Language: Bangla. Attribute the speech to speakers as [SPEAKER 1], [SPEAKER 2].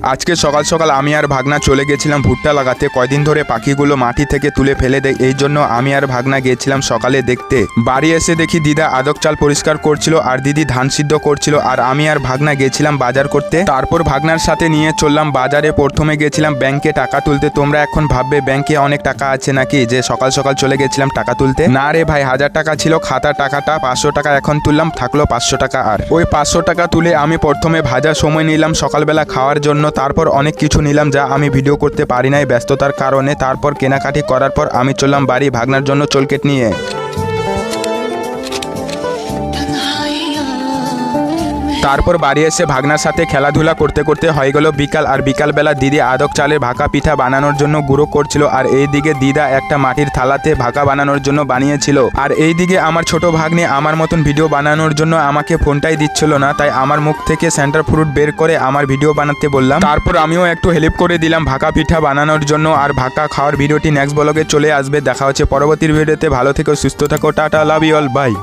[SPEAKER 1] আজকে সকাল সকাল আমি আর ভাগনা চলে গেছিলাম ভুট্টা লাগাতে। কয়দিন ধরে পাখিগুলো মাটি থেকে তুলে ফেলে দেয়, এই জন্য আমি আর ভাগনা গিয়েছিলাম সকালে দেখতে। বাড়ি এসে দেখি দিদা আদক চাল পরিষ্কার করছিল আর দিদি ধান সিদ্ধ করছিল, আর আমি আর ভাগনা গেছিলাম বাজার করতে। তারপর ভাগনার সাথে নিয়ে চললাম বাজারে। প্রথমে গেছিলাম ব্যাংকে টাকা তুলতে। তোমরা এখন ভাববে ব্যাংকে অনেক টাকা আছে নাকি যে সকাল সকাল চলে গেছিলাম টাকা তুলতে। না রে ভাই, 1000 টাকা ছিল খাতার টাকাটা, 500 টাকা এখন তুললাম, থাকলো 500 টাকা। আর ওই 500 টাকা তুলে আমি প্রথমে ভাজার সময় নিলাম সকালবেলা খাওয়ার জন্য। তারপর অনেক কিছু নিলাম যা আমি ভিডিও করতে পারি নাই ব্যস্ততার কারণে। তারপর কেনাকাটি করার পর আমি চললাম বাড়ি ভাগনার জন্য চলকেট নিয়ে। তারপর বাড়ি এসে ভাগনার সাথে খেলাধুলা করতে করতে হয়ে গেল বিকাল। আর বিকালবেলা দিদি আদক চালের ভাকা পিঠা বানানোর জন্য গুঁড়ো করছিল, আর এইদিকে দিদা একটা মাটির থালাতে ভাকা বানানোর জন্য বানিয়েছিল। আর এইদিকে আমার ছোট ভাগ্নে আমার মতন ভিডিও বানানোর জন্য আমাকে ফোনটাই দিচ্ছিল না, তাই আমার মুখ থেকে সেন্টার ফ্রুট বের করে আমার ভিডিও বানাতে বললাম। তারপর আমিও একটু হেল্প করে দিলাম ভাকা পিঠা বানানোর জন্য। আর ভাকা খাওয়ার ভিডিওটি নেক্সট ব্লগে চলে আসবে। দেখা হচ্ছে পরবর্তী ভিডিওতে। ভালো থেকো, সুস্থ থাকো, tata, love you all, by.